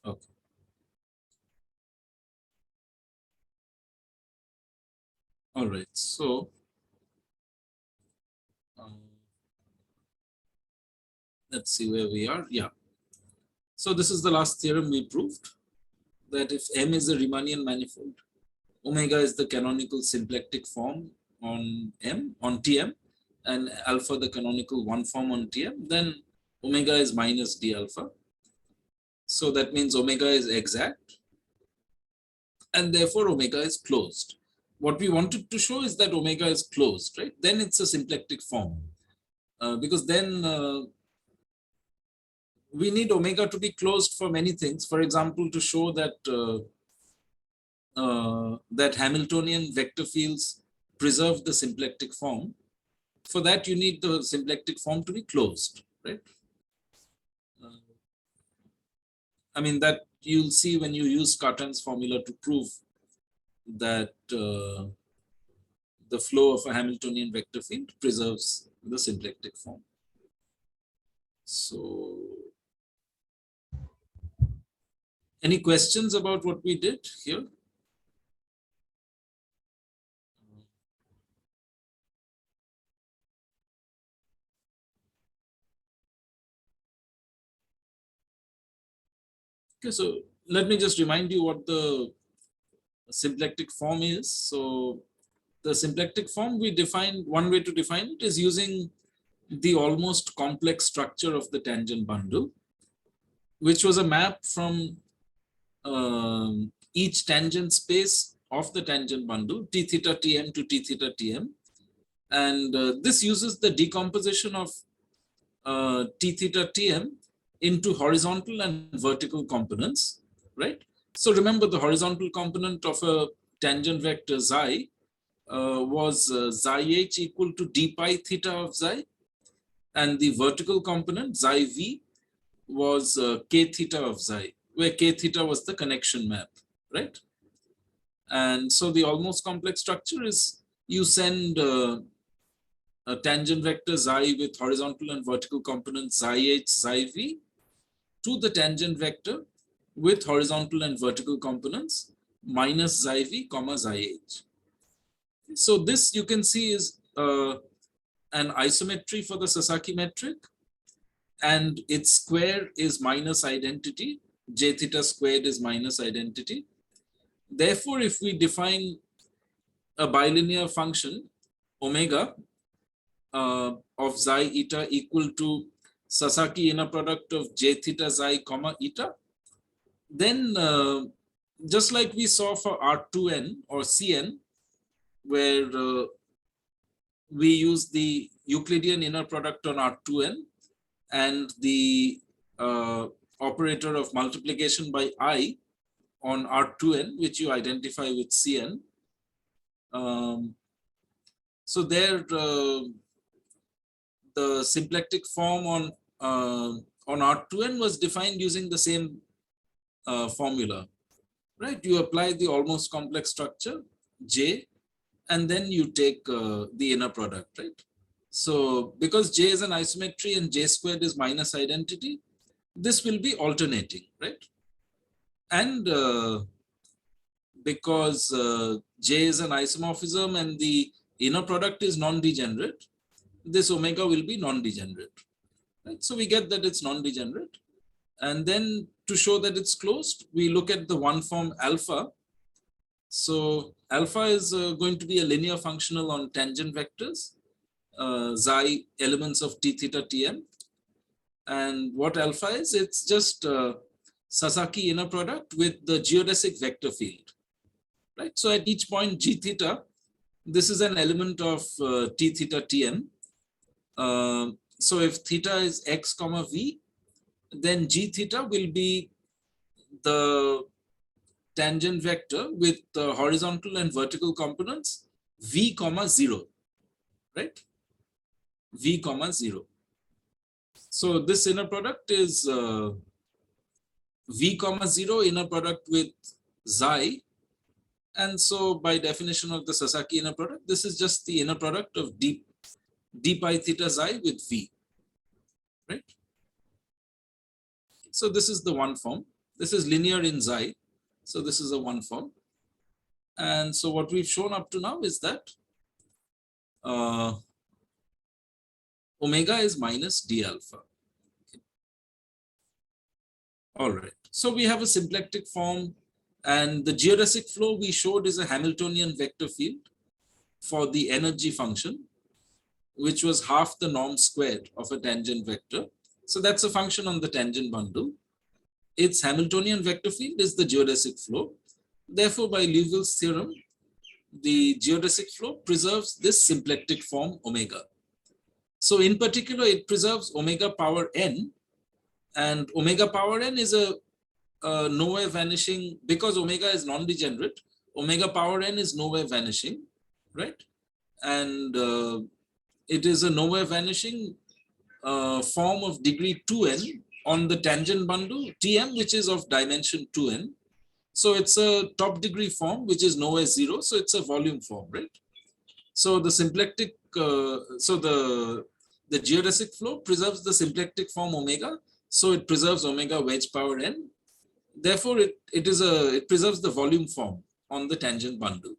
Okay. All right. So let's see where we are. Yeah. So this is the last theorem we proved, that if M is a Riemannian manifold, omega is the canonical symplectic form on M, on Tm, and alpha the canonical one form on Tm, then omega is minus d alpha. So that means omega is exact, and therefore omega is closed. What we wanted to show is that omega is closed, right? Then it's a symplectic form, because then we need omega to be closed for many things. For example, to show that that Hamiltonian vector fields preserve the symplectic form. For that, you need the symplectic form to be closed, right? I mean, that you'll see when you use Cartan's formula to prove that the flow of a Hamiltonian vector field preserves the symplectic form. So, any questions about what we did here? Okay, so let me just remind you what the symplectic form is. So the symplectic form, we define, one way to define it is using the almost complex structure of the tangent bundle, which was a map from each tangent space of the tangent bundle, t theta tm to t theta tm. And this uses the decomposition of t theta tm into horizontal and vertical components, right? So remember, the horizontal component of a tangent vector xi was xi h equal to d pi theta of xi, and the vertical component xi v was k theta of xi, where k theta was the connection map, right? And so the almost complex structure is you send a tangent vector xi with horizontal and vertical components xi h, xi v to the tangent vector with horizontal and vertical components minus xi v comma xi h. So this you can see is an isometry for the Sasaki metric, and its square is minus identity. J theta squared is minus identity. Therefore, if we define a bilinear function, omega of xi eta equal to Sasaki inner product of j theta xi comma eta, then just like we saw for R2n or Cn, where we use the Euclidean inner product on R2n and the operator of multiplication by I on R2n, which you identify with Cn. So there, the symplectic form on R2n was defined using the same formula, right? You apply the almost complex structure J, and then you take the inner product, right? So because J is an isometry and J squared is minus identity, this will be alternating, right? And because J is an isomorphism and the inner product is non-degenerate, this omega will be non-degenerate, right? So we get that it's non-degenerate. And then to show that it's closed, we look at the one form alpha. So alpha is going to be a linear functional on tangent vectors, xi elements of t theta tm. And what alpha is, it's just Sasaki inner product with the geodesic vector field, right? So at each point g theta, this is an element of t theta tm. So if theta is x comma v, then g theta will be the tangent vector with the horizontal and vertical components v comma 0, right? V comma 0. So this inner product is v comma 0 inner product with xi. And so by definition of the Sasaki inner product, this is just the inner product of d pi theta xi with v, right? So this is the one form. This is linear in xi. So this is a one form. And so what we've shown up to now is that omega is minus d alpha. All right. So we have a symplectic form, and the geodesic flow we showed is a Hamiltonian vector field for the energy function, which was half the norm squared of a tangent vector. So that's a function on the tangent bundle. Its Hamiltonian vector field is the geodesic flow. Therefore, by Liouville's theorem, the geodesic flow preserves this symplectic form omega. So in particular, it preserves omega power n, and omega power n is a nowhere vanishing, because omega is non-degenerate, omega power n is nowhere vanishing, right? And it is a nowhere vanishing form of degree 2n on the tangent bundle Tm, which is of dimension 2n. So it's a top degree form, which is nowhere zero. So it's a volume form, right? So the symplectic, the geodesic flow preserves the symplectic form omega. So it preserves omega wedge power n. Therefore, it preserves the volume form on the tangent bundle,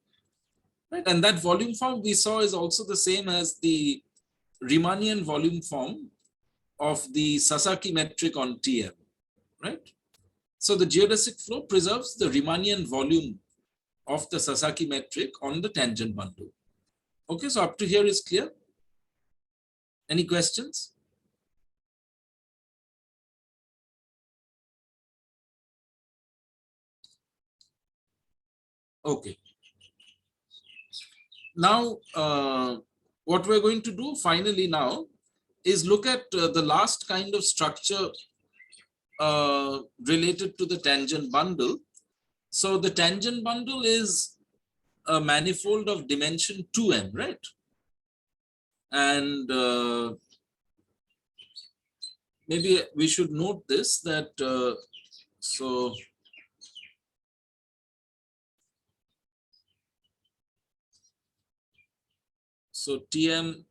right? And that volume form we saw is also the same as the Riemannian volume form of the Sasaki metric on Tm, right? So the geodesic flow preserves the Riemannian volume of the Sasaki metric on the tangent bundle. Okay, so up to here is clear. Any questions? Okay. Now, what we're going to do finally now is look at the last kind of structure related to the tangent bundle. So the tangent bundle is a manifold of dimension 2m, right? And maybe we should note this, that so Tm,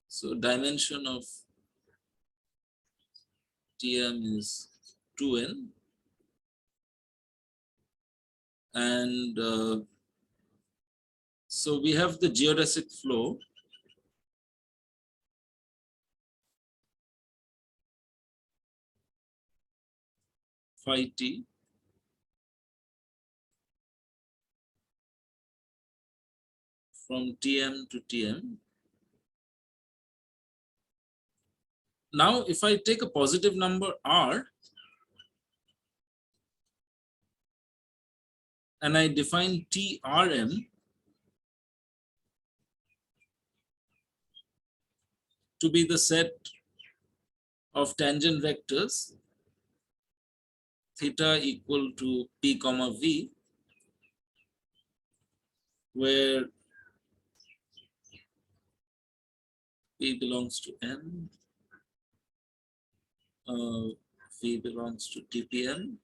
so dimension of Tm is 2n, and so we have the geodesic flow phi t from Tm to Tm. Now, if I take a positive number r and I define Trm to be the set of tangent vectors theta equal to p comma v, where p belongs to n, v belongs to TPM.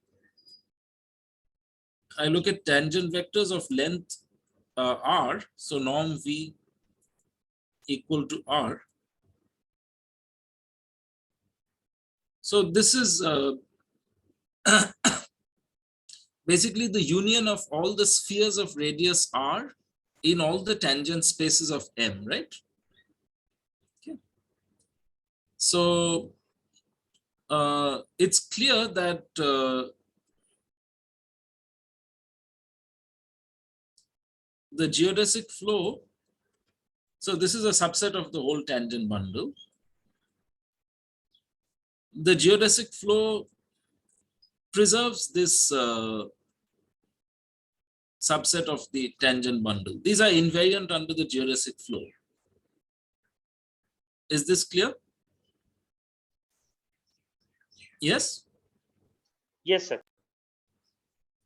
I look at tangent vectors of length r, so norm v equal to r. So this is basically the union of all the spheres of radius r in all the tangent spaces of M, right? Okay. So it's clear that the geodesic flow, so this is a subset of the whole tangent bundle. The geodesic flow preserves this subset of the tangent bundle. These are invariant under the geodesic flow. Is this clear? Yes? Yes, sir.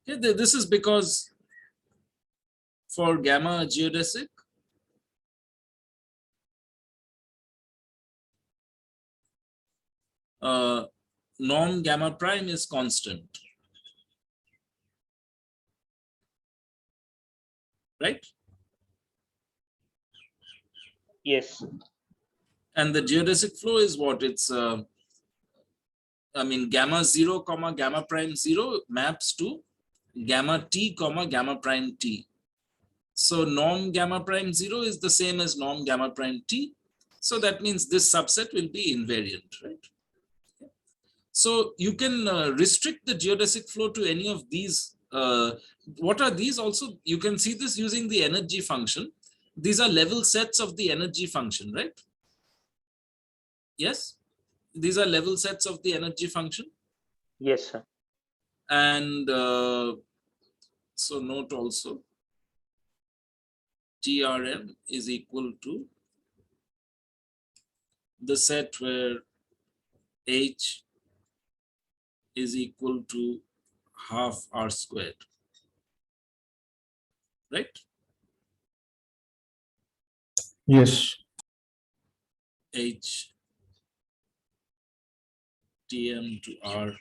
Okay, this is because for gamma geodesic, norm gamma prime is constant, right? Yes. And the geodesic flow is what? It's I mean, gamma 0 comma gamma prime 0 maps to gamma t comma gamma prime t. So norm gamma prime 0 is the same as norm gamma prime t. So that means this subset will be invariant, right? So you can restrict the geodesic flow to any of these. What are these also? You can see this using the energy function. These are level sets of the energy function, right? Yes, these are level sets of the energy function. Yes, sir. And so note also, TRM is equal to the set where H is equal to half R squared, right? Yes. H Tm to R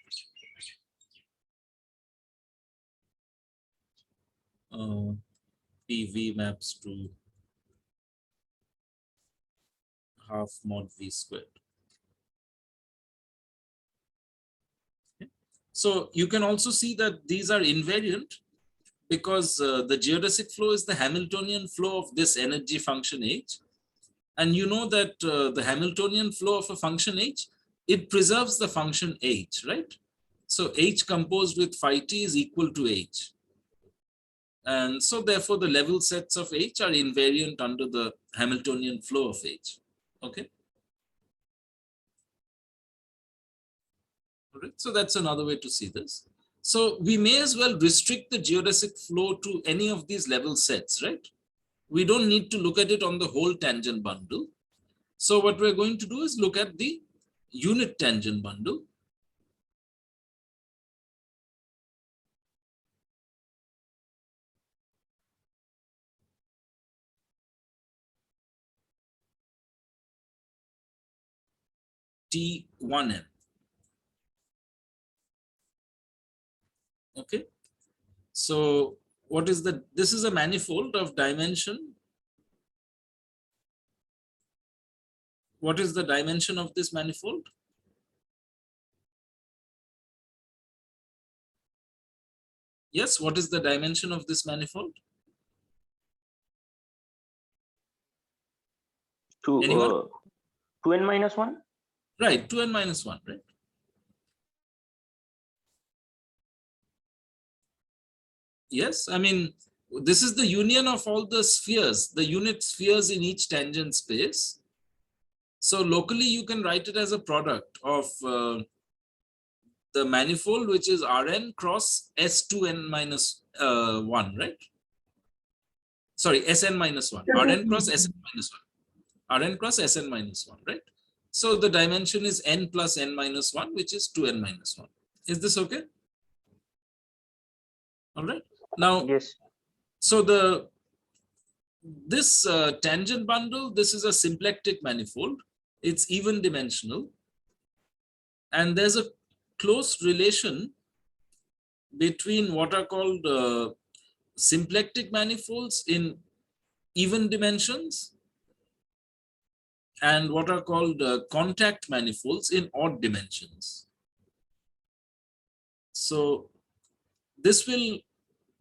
PV maps to half mod V squared. Okay. So you can also see that these are invariant because the geodesic flow is the Hamiltonian flow of this energy function H. And you know that the Hamiltonian flow of a function H, it preserves the function H, right? So H composed with phi t is equal to H. And so therefore the level sets of H are invariant under the Hamiltonian flow of H. Okay. All right. So that's another way to see this. So we may as well restrict the geodesic flow to any of these level sets, right? We don't need to look at it on the whole tangent bundle. So what we're going to do is look at the unit tangent bundle. T1n. Okay. So what is this is a manifold of dimension. What is the dimension of this manifold? Yes, what is the dimension of this manifold? 2n minus 1? Right, 2n minus 1, right? Yes, I mean, this is the union of all the spheres, the unit spheres in each tangent space. So locally, you can write it as a product of the manifold, which is Rn cross S2n minus 1, right? Sorry, Sn minus 1, Rn cross Sn minus 1, Rn cross Sn minus 1, right? So the dimension is n plus n minus 1, which is 2n minus 1. Is this okay? All right. Now, Yes. so this tangent bundle, this is a symplectic manifold. It's even dimensional. And there's a close relation between what are called symplectic manifolds in even dimensions and what are called contact manifolds in odd dimensions. So this will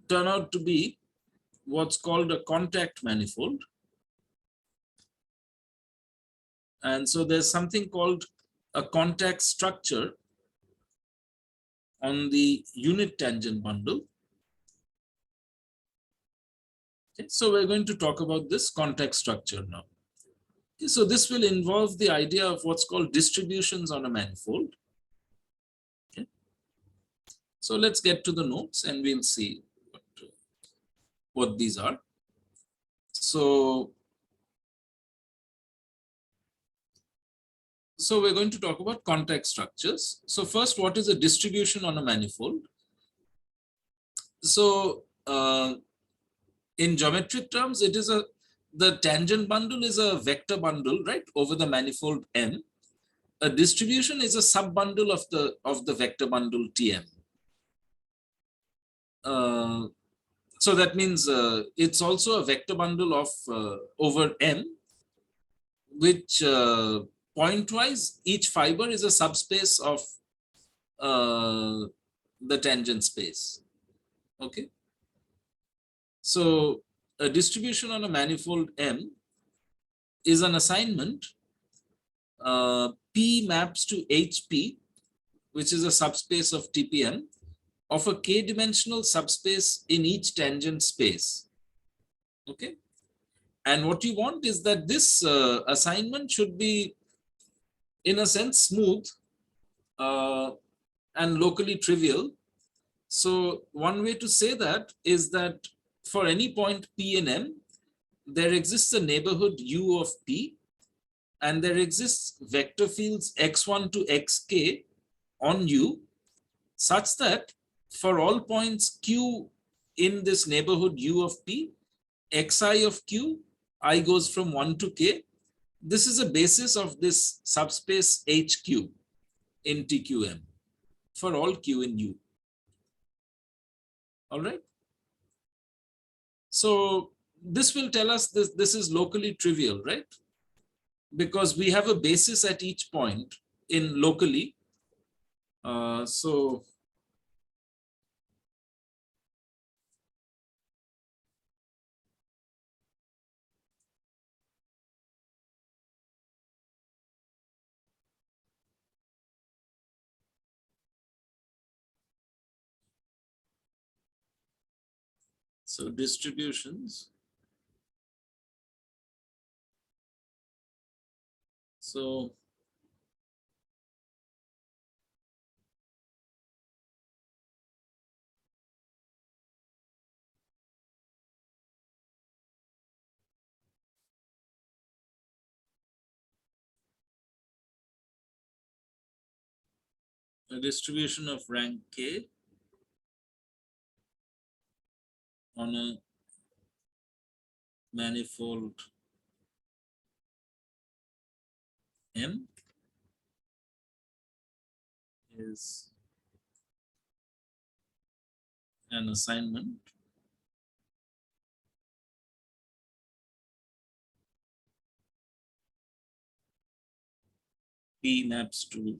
turn out to be what's called a contact manifold. And so there's something called a contact structure on the unit tangent bundle. Okay, so we're going to talk about this contact structure now. Okay, so this will involve the idea of what's called distributions on a manifold. Okay. So let's get to the notes and we'll see what these are. So we're going to talk about contact structures. So first, what is a distribution on a manifold? So in geometric terms, it is the tangent bundle is a vector bundle, right, over the manifold M. A distribution is a sub bundle of the vector bundle Tm. So that means it's also a vector bundle of over M, which pointwise each fiber is a subspace of the tangent space. Okay. So a distribution on a manifold M is an assignment P maps to HP, which is a subspace of TPM, of a k-dimensional subspace in each tangent space. Okay. And what you want is that this assignment should be, in a sense, smooth and locally trivial. So one way to say that is that for any point P in M, there exists a neighborhood U of P, and there exists vector fields x1 to xk on U, such that for all points Q in this neighborhood U of P, xi of Q, I goes from 1 to k. This is a basis of this subspace HQ in TQM for all Q in U. All right. So this will tell us this is locally trivial, right? Because we have a basis at each point in locally. So distributions. So a distribution of rank k on a manifold M is an assignment P maps to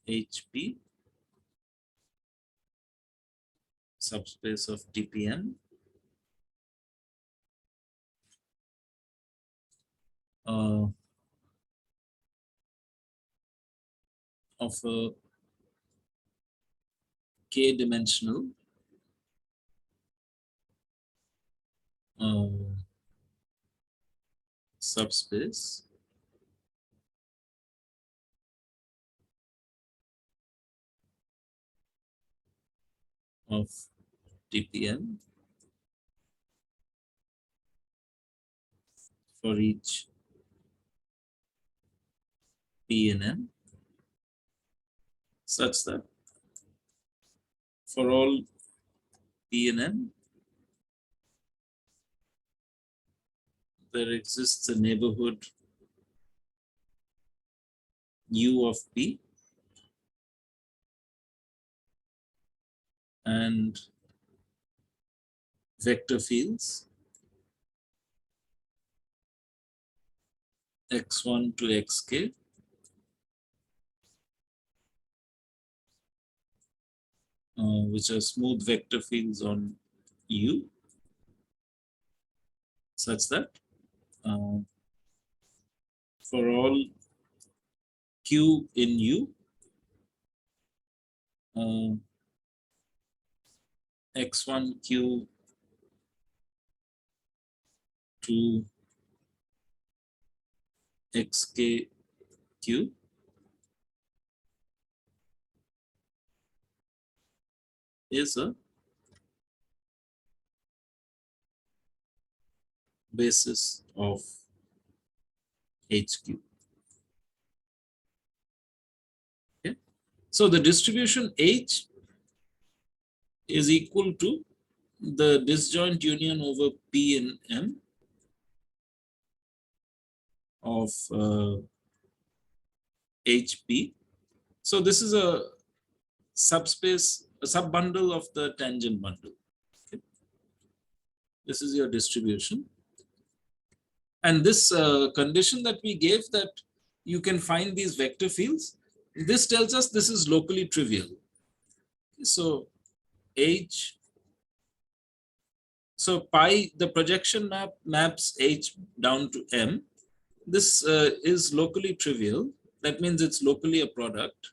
HP, subspace of TPM, of a k-dimensional subspace of TPM for each P and M, such that for all P and M, there exists a neighborhood U of P and vector fields x1 to xk which are smooth vector fields on U, such that for all Q in U, x1q to xkq is a basis of HQ. Okay. So the distribution H is equal to the disjoint union over P and M of HP. So this is a subspace, a subbundle of the tangent bundle. Okay. This is your distribution. And this condition that we gave, that you can find these vector fields. This tells us this is locally trivial. So H, so pi, the projection map maps H down to M. This is locally trivial. That means it's locally a product.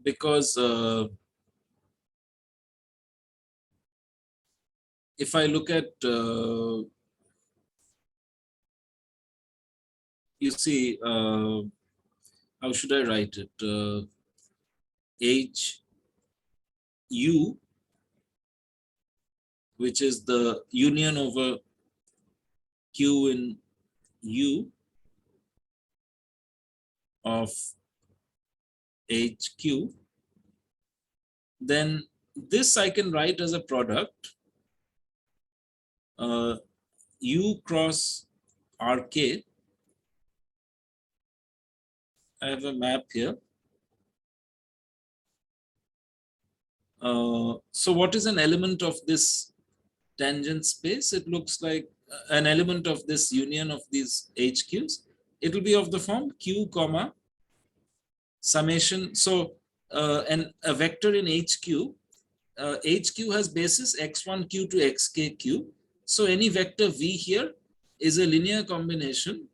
Because if I look at, you see, how should I write it? H U, which is the union over Q in U of HQ, then this I can write as a product U cross RK. I have a map here. So what is an element of this tangent space? It looks like an element of this union of these HQs. It will be of the form Q comma summation. So a vector in HQ, HQ has basis x1q to xkq. So any vector v here is a linear combination.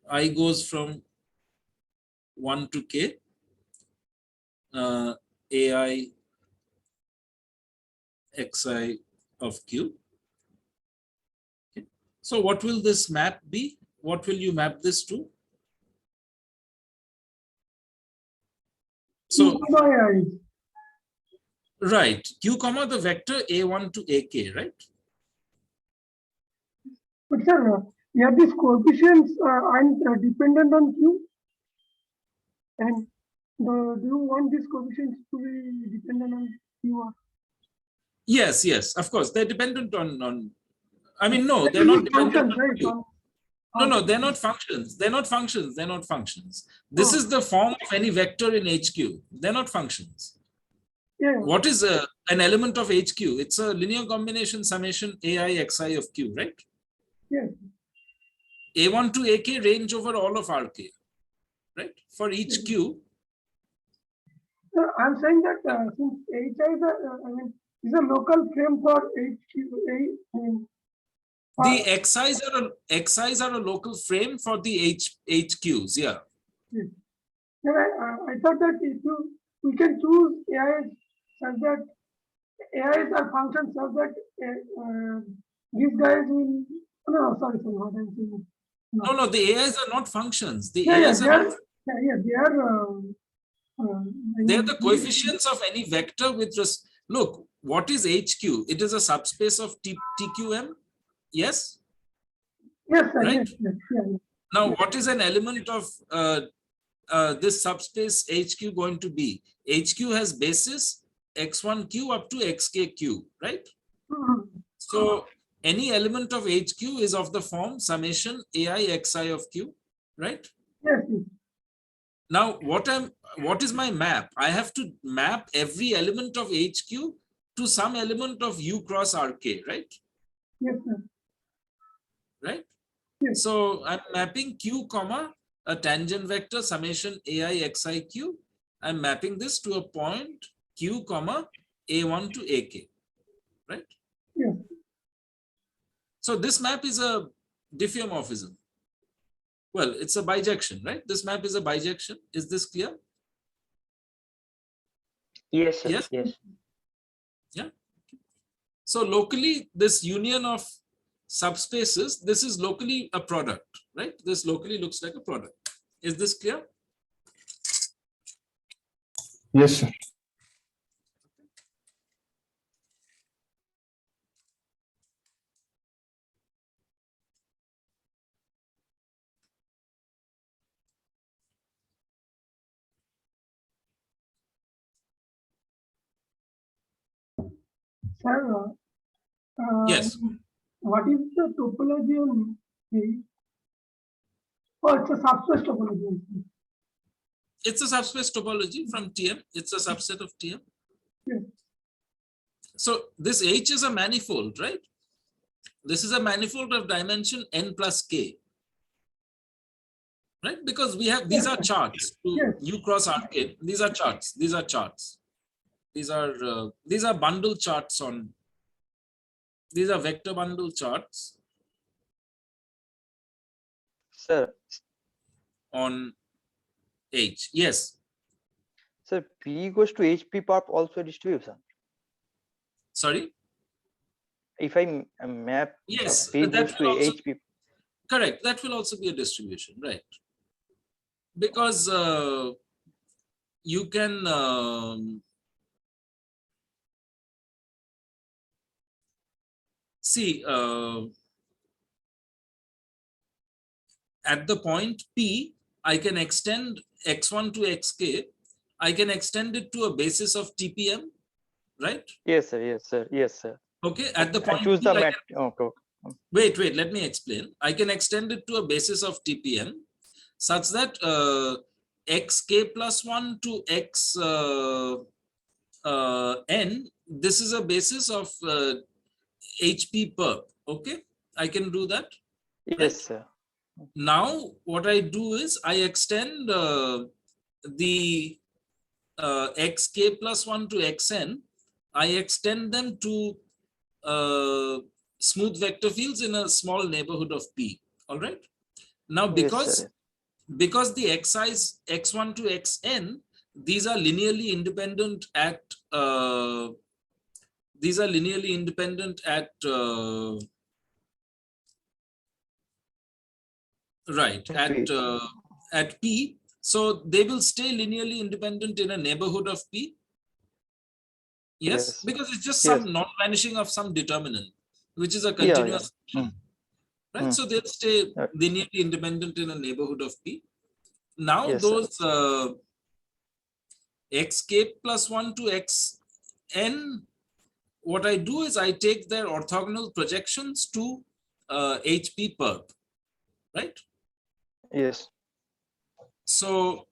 I goes from 1 to k, ai xi of q. Okay. So what will this map be? What will you map this to? So right, q comma the vector a1 to ak, right? But sir, yeah, these coefficients aren't dependent on Q. And do you want these coefficients to be dependent on Q? Or? Yes, yes, of course. They're dependent on I mean, no, they're not dependent on right? Q. No, they're not functions. They're not functions. They're not functions. This is the form of any vector in HQ. They're not functions. Yeah. What is an element of HQ? It's a linear combination summation ai xi of q, right? Yeah. A1 to ak range over all of Rk, right? For each q. So I'm saying that since HI is a local frame for HQ. The xi's are a local frame for the HQs, yeah. Yes. I thought that if we can choose AIs such that AIs are functions such that these guys will. No, sorry, what I'm saying. No, the AIs are not functions. The Yeah, AIs are not. They are the coefficients of any vector with just look. What is HQ? It is a subspace of TQM. Yes. Yes, sir. Right. Yes, yeah. Now, what is an element of this subspace HQ going to be? HQ has basis x1q up to xkq, right? So any element of HQ is of the form summation ai xi of q, right? Yes. Now, what is my map? I have to map every element of HQ to some element of U cross RK, right? Yes, sir. Right? Yes. So I'm mapping Q comma a tangent vector summation ai xi q. I'm mapping this to a point Q comma A1 to AK, right? Yes. So this map is a diffeomorphism. Well, it's a bijection, right? This map is a bijection. Is this clear? Yes, sir. Yes. Yes. Yeah. So locally, this union of subspaces, this is locally a product, right? This locally looks like a product. Is this clear? Yes, sir. Sir, Yes. what is the topology on A? Oh, it's a subspace topology. It's a subspace topology from TM. It's a subset of TM. Yes. So this H is a manifold, right? This is a manifold of dimension n plus k, right? Because we have, these are charts to Yes. U cross arcade. These are charts. These are charts. These are bundle charts on, these are vector bundle charts Sir, on H. Yes. sir, P equals to HP perp also distribution. Sorry. If I map Yes. P That equals to will also, HP, correct. That will also be a distribution, right? Because you can see at the point P, I can extend x1 to xk. I can extend it to a basis of TPM, right? yes, sir, yes, sir, yes, sir. Okay. At the And point choose P, the I mat. can, Okay. wait, let me explain. I can extend it to a basis of TPM such that xk plus 1 to x n, this is a basis of HP perp. Okay, I can do that. Yes, sir. Now what I do is I extend the xk plus 1 to xn. I extend them to smooth vector fields in a small neighborhood of P. All right. Now Yes, because the xi's x1 to xn, these are linearly independent at right at P. So they will stay linearly independent in a neighborhood of P. Yes, Yes. because it's just Yes. some non-vanishing of some determinant, which is a Yeah, continuous, yeah. right? So they'll stay Yeah. linearly independent in a neighborhood of P. Now Yes, sir. those xk plus 1 to xn, what I do is I take their orthogonal projections to HP perp, right? Yes. So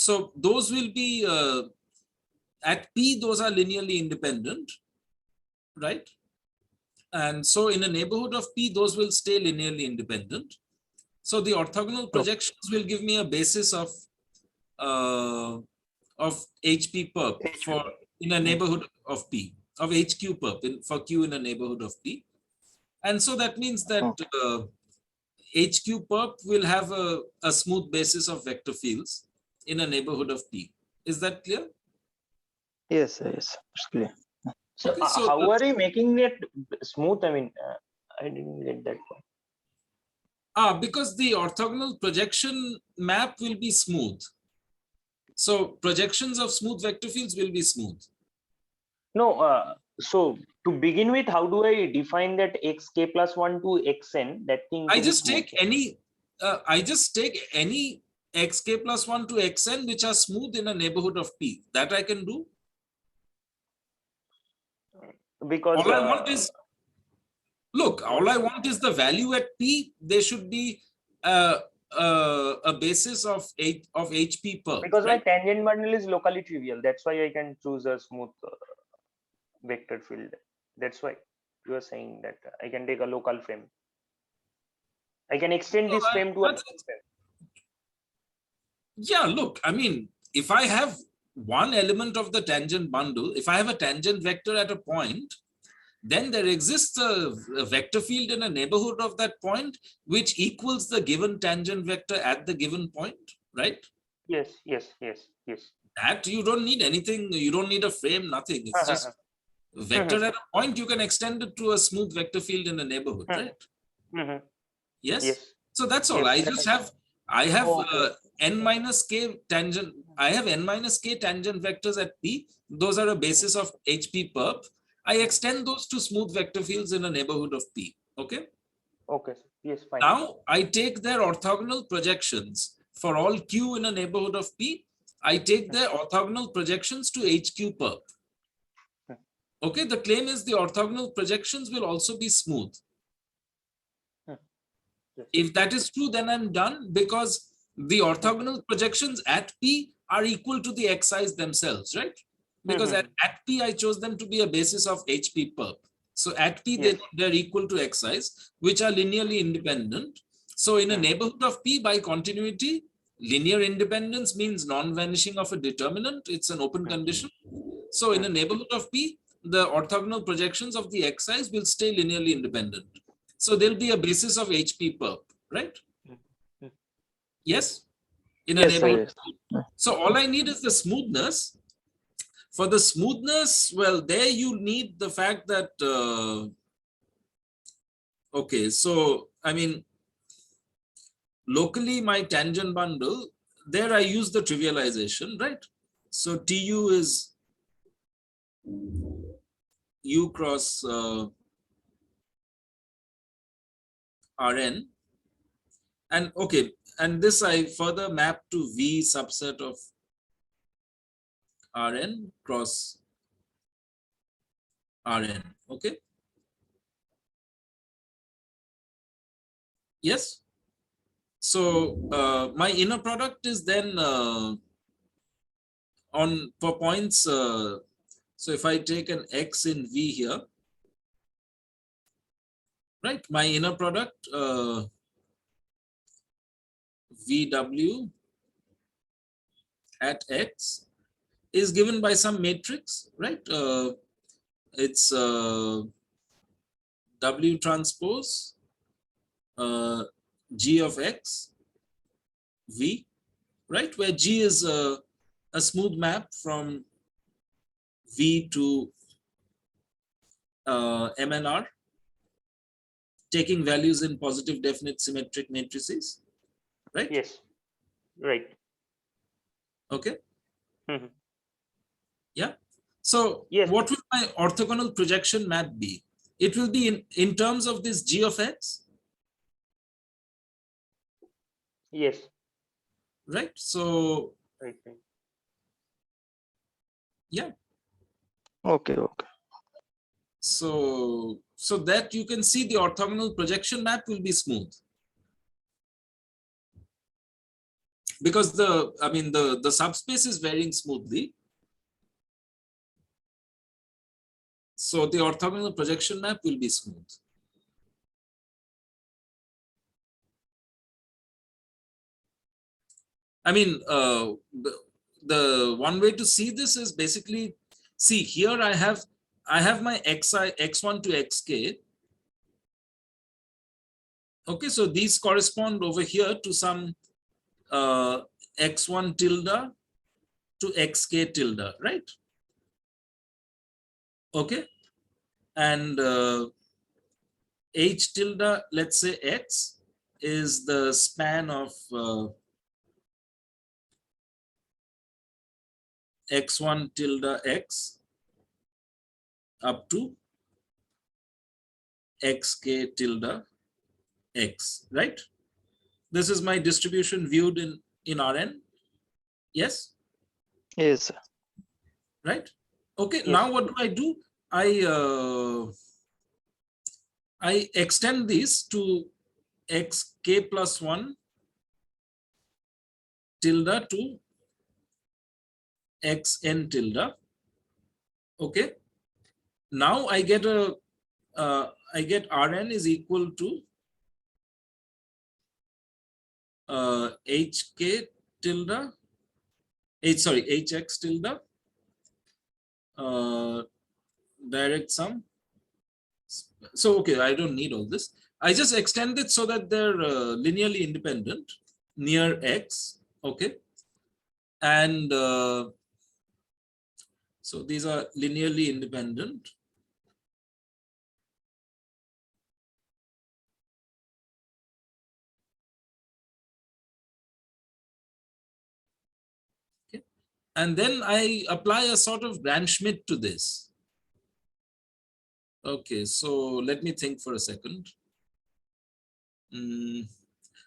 so those will be at P, those are linearly independent, right? And so in a neighborhood of P, those will stay linearly independent. So the orthogonal projections will give me a basis of HP perp for in a neighborhood of P, of HQ perp for Q in a neighborhood of P. And so that means that HQ perp will have a smooth basis of vector fields in a neighborhood of P. Is that clear? Yes, sir, yes. It's clear. So, Okay, so how are you making it smooth? I mean, I didn't get that point. Because the orthogonal projection map will be smooth. So projections of smooth vector fields will be smooth. No, so to begin with, how do I define that xk plus 1 to xn? That thing. I to be just smooth? take any xk plus 1 to xn which are smooth in a neighborhood of P. That I can do. Because All I want is, look, all I want is the value at P. They should be a basis of HP perp. because right? my tangent bundle is locally trivial. That's why I can choose a smooth vector field. That's why you are saying that I can take a local frame. I can extend this frame to a local frame. Yeah, look, I mean, if I have one element of the tangent bundle, if I have a tangent vector at a point, then there exists a vector field in a neighborhood of that point which equals the given tangent vector at the given point, right? Yes. That you don't need anything, you don't need a frame, nothing. It's just vector at a point, you can extend it to a smooth vector field in a neighborhood, right? Yes. So that's all. I have n minus k tangent. I have n minus k tangent vectors at P. Those are a basis of HP perp. I extend those to smooth vector fields in a neighborhood of P. Okay. Okay. Yes, fine. Now I take their orthogonal projections for all Q in a neighborhood of P. I take their orthogonal projections to HQ perp. Okay. The claim is the orthogonal projections will also be smooth. If that is true, then I'm done, because the orthogonal projections at P are equal to the xi's themselves, right? because Mhm. at P I chose them to be a basis of HP perp. So at P Yes. they're equal to Xi's, which are linearly independent. So in a Hmm. neighborhood of P by continuity, linear independence means non-vanishing of a determinant. It's an open condition. So in a neighborhood of P, the orthogonal projections of the Xi's will stay linearly independent. So there'll be a basis of HP perp, right? Mhm. Yes? In a Yes, sir. neighborhood. Yes. So all I need is the smoothness. For the smoothness, well, there you need the fact that, okay, so I mean, locally my tangent bundle, there I use the trivialization, right? So TU is U cross Rn. And okay, and this I further map to V subset of Rn cross Rn, okay? Yes? So my inner product is then on for points, so if I take an X in V here, right, my inner product VW at X is given by some matrix, right? It's W transpose G of X V, right? Where G is a smooth map from V to MNR, taking values in positive definite symmetric matrices, right? Yes. Right. Okay. Mhm. Yeah. So Yes. what will my orthogonal projection map be? It will be in terms of this G of X, Yes. right? So Right. Right. yeah. Okay, okay. So that you can see the orthogonal projection map will be smooth. Because the subspace is varying smoothly. So the orthogonal projection map will be smooth. I mean, the one way to see this is basically, see here I have my xi x1 to xk. Okay, so these correspond over here to some x1 tilde to xk tilde, right? Okay, and h tilde, let's say x, is the span of x1 tilde x up to xk tilde x, right? This is my distribution viewed in Rn. Yes, Yes, sir. right? Okay, Yes. now what do? I extend these to xk plus 1 tilde to xn tilde. Okay, now I get I get Rn is equal to hk tilde, hx tilde, direct sum. So okay, I don't need all this. I just extend it so that they're linearly independent near x. Okay, and so these are linearly independent. Okay, and then I apply a sort of Gram-Schmidt to this. Okay, so let me think for a second.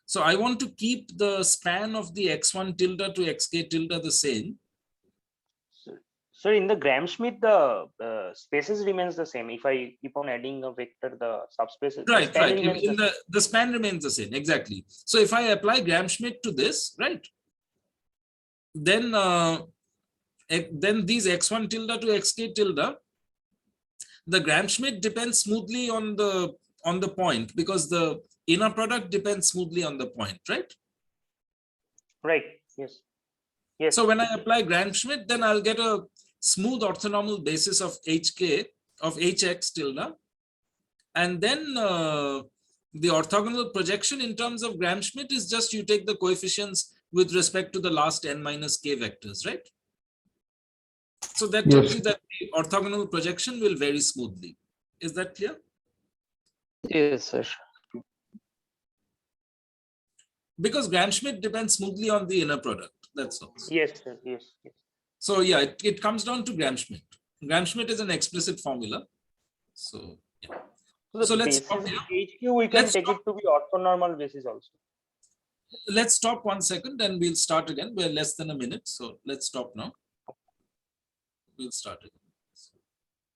So I want to keep the span of the x1 tilde to xk tilde the same. So in the Gram-Schmidt, the spaces remains the same. If I keep on adding a vector, the subspaces, the Right, span right. remains In the same. the span remains the same, exactly. So if I apply Gram-Schmidt to this, right, then then these x1 tilde to xk tilde, the Gram-Schmidt depends smoothly on the point because the inner product depends smoothly on the point, right? Right. Yes. Yes. So when I apply Gram-Schmidt, then I'll get a smooth orthonormal basis of hk of hx tilde, and then the orthogonal projection in terms of Gram-Schmidt is just you take the coefficients with respect to the last n minus k vectors, right? So that tells Yes. you that the orthogonal projection will vary smoothly. Is that clear? Yes, sir. Because Gram-Schmidt depends smoothly on the inner product. That's all. Yes, sir. Yes. Yes. So yeah, it comes down to Gram-Schmidt. Gram-Schmidt is an explicit formula. So yeah. So So the let's basis stop of here. HQ, we can Let's take stop. it to be orthonormal basis also. Let's stop 1 second and we'll start again. We're less than a minute. So let's stop now. We'll start again.